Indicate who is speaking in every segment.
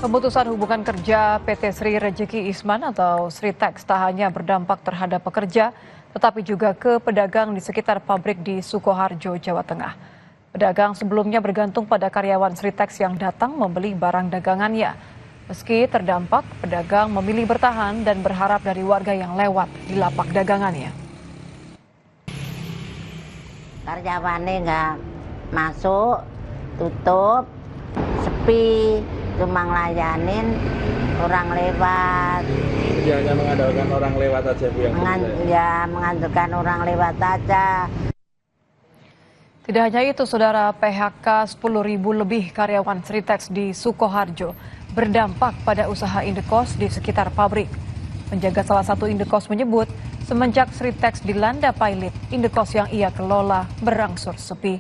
Speaker 1: Pemutusan hubungan kerja PT Sri Rejeki Isman atau Sritex tak hanya berdampak terhadap pekerja, tetapi juga ke pedagang di sekitar pabrik di Sukoharjo, Jawa Tengah. Pedagang sebelumnya bergantung pada karyawan Sritex yang datang membeli barang dagangannya. Meski terdampak, pedagang memilih bertahan dan berharap dari warga yang lewat di lapak dagangannya.
Speaker 2: Karyawannya nggak masuk, tutup, sepi. Cuma ngelayanin orang lewat.
Speaker 3: Jadi hanya mengandalkan orang lewat aja Bu yang
Speaker 2: mengandalkan orang lewat aja.
Speaker 1: Tidak hanya itu, saudara, PHK 10.000 lebih karyawan Sritex di Sukoharjo berdampak pada usaha indekos di sekitar pabrik. Penjaga salah satu indekos menyebut, semenjak Sritex dilanda pilot, indekos yang ia kelola berangsur sepi.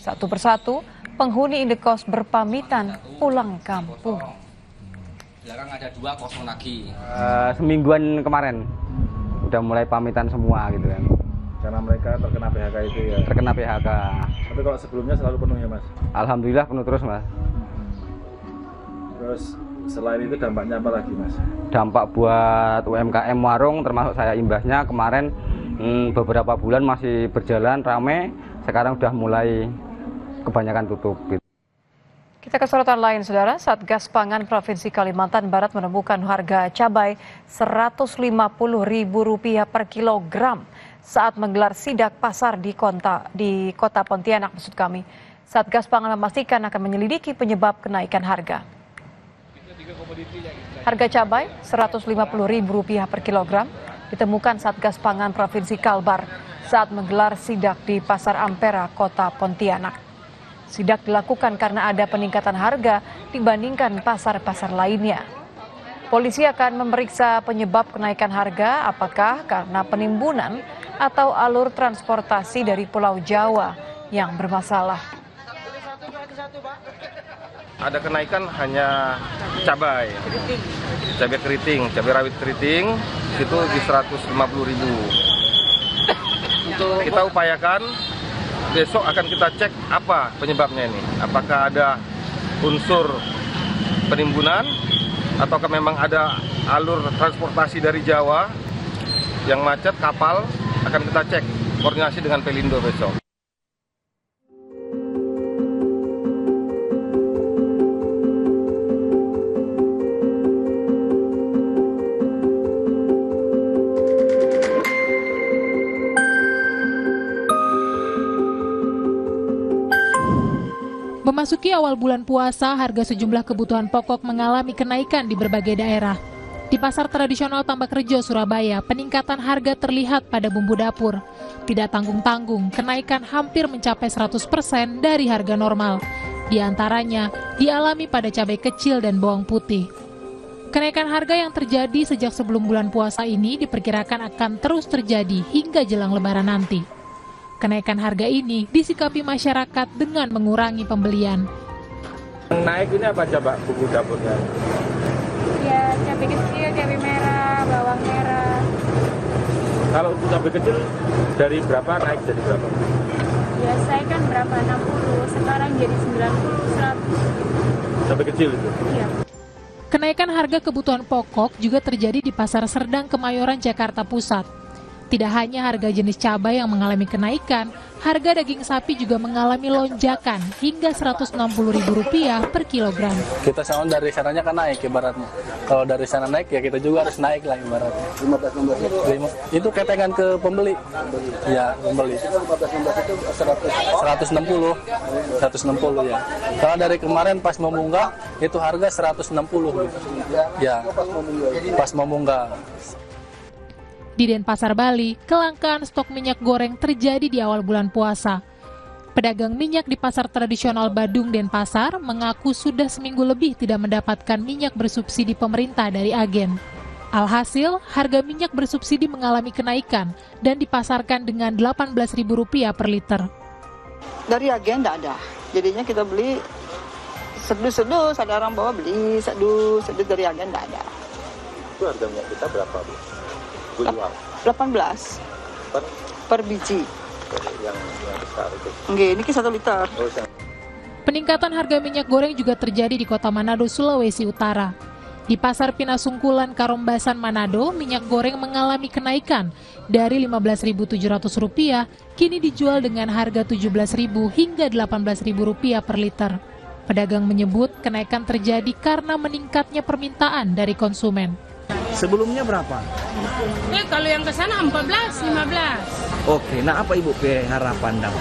Speaker 1: Satu persatu, penghuni indekos berpamitan pulang kampung.
Speaker 4: Sekarang ada 2 kosong lagi.
Speaker 5: Semingguan kemarin udah mulai pamitan semua gitu kan.
Speaker 3: Karena mereka terkena PHK itu ya.
Speaker 5: Terkena PHK.
Speaker 3: Tapi kalau sebelumnya selalu penuh ya Mas?
Speaker 5: Alhamdulillah penuh terus Mas.
Speaker 3: Terus selain itu dampaknya apa lagi Mas?
Speaker 5: Dampak buat UMKM warung termasuk saya imbasnya kemarin beberapa bulan masih berjalan rame, sekarang udah mulai kebanyakan tutup.
Speaker 1: Kita ke sorotan lain, saudara. Satgas Pangan Provinsi Kalimantan Barat menemukan harga cabai Rp150.000 per kilogram saat menggelar sidak pasar di kota Pontianak, maksud kami. Satgas Pangan memastikan akan menyelidiki penyebab kenaikan harga. Harga cabai Rp150.000 per kilogram ditemukan Satgas Pangan Provinsi Kalbar saat menggelar sidak di Pasar Ampera, kota Pontianak. Sidak dilakukan karena ada peningkatan harga dibandingkan pasar-pasar lainnya. Polisi akan memeriksa penyebab kenaikan harga, apakah karena penimbunan atau alur transportasi dari Pulau Jawa yang bermasalah.
Speaker 6: Ada kenaikan hanya cabai keriting, cabai rawit keriting itu di 150.000. Kita upayakan besok akan kita cek apa penyebabnya ini. Apakah ada unsur penimbunan ataukah memang ada alur transportasi dari Jawa yang macet kapal, akan kita cek koordinasi dengan Pelindo besok.
Speaker 7: Memasuki awal bulan puasa, harga sejumlah kebutuhan pokok mengalami kenaikan di berbagai daerah. Di pasar tradisional Tambakrejo, Surabaya, peningkatan harga terlihat pada bumbu dapur. Tidak tanggung-tanggung, kenaikan hampir mencapai 100% dari harga normal. Di antaranya dialami pada cabai kecil dan bawang putih. Kenaikan harga yang terjadi sejak sebelum bulan puasa ini diperkirakan akan terus terjadi hingga jelang Lebaran nanti. Kenaikan harga ini disikapi masyarakat dengan mengurangi pembelian.
Speaker 3: Naik ini apa coba bumbu dapurnya?
Speaker 8: Ya, cabai kecil, cabai merah, bawang merah.
Speaker 3: Kalau untuk cabai kecil dari berapa naik jadi berapa?
Speaker 8: Biasanya kan berapa? 60, sekarang jadi 90, 100.
Speaker 3: Cabai kecil itu?
Speaker 8: Iya.
Speaker 7: Kenaikan harga kebutuhan pokok juga terjadi di Pasar Serdang, Kemayoran, Jakarta Pusat. Tidak hanya harga jenis cabai yang mengalami kenaikan, harga daging sapi juga mengalami lonjakan hingga Rp160.000 per kilogram.
Speaker 9: Kita sama dari sananya kan naik ibaratnya. Kalau dari sana naik ya kita juga harus naik lah ibaratnya. 15 itu ketengan ke pembeli. Ya, pembeli. 160 ya. Kalau dari kemarin pas mau munggah itu harga 160 gitu. Ya, pas mau munggah.
Speaker 7: Di Denpasar, Bali, kelangkaan stok minyak goreng terjadi di awal bulan puasa. Pedagang minyak di pasar tradisional Badung, Denpasar, mengaku sudah seminggu lebih tidak mendapatkan minyak bersubsidi pemerintah dari agen. Alhasil, harga minyak bersubsidi mengalami kenaikan dan dipasarkan dengan Rp18.000 per liter.
Speaker 10: Dari agen tidak ada, jadinya kita beli sedus-sedus, ada orang bawa beli sedus dari agen tidak ada.
Speaker 3: Itu harga minyak kita berapa Bu?
Speaker 10: 18 per biji.
Speaker 3: Yang besar itu?
Speaker 10: Enggak, ini 1 liter.
Speaker 7: Peningkatan harga minyak goreng juga terjadi di Kota Manado, Sulawesi Utara. Di Pasar Pinasungkulan, Karombasan, Manado, minyak goreng mengalami kenaikan dari Rp15.700 kini dijual dengan harga Rp17.000 hingga Rp18.000 per liter. Pedagang menyebut kenaikan terjadi karena meningkatnya permintaan dari konsumen.
Speaker 11: Sebelumnya berapa?
Speaker 8: Kalau yang ke sana 14, 15.
Speaker 11: Oke, nah apa Ibu ke harapan dong?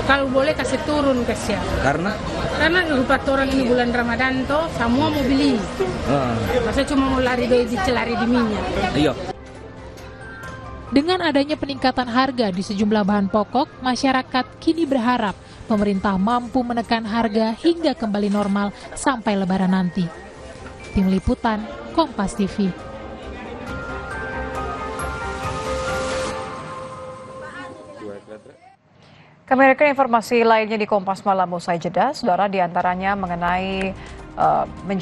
Speaker 8: Kalau boleh kasih turun kasihan.
Speaker 11: Karena?
Speaker 8: Karena lupa orang ini bulan Ramadan toh, semua mau beli. Masa cuma mau lari di minyak.
Speaker 11: Iya.
Speaker 7: Dengan adanya peningkatan harga di sejumlah bahan pokok, masyarakat kini berharap pemerintah mampu menekan harga hingga kembali normal sampai Lebaran nanti. Tim Liputan, Kompas TV.
Speaker 1: Kami akan informasi lainnya di Kompas Malam usai jeda, saudara, diantaranya mengenai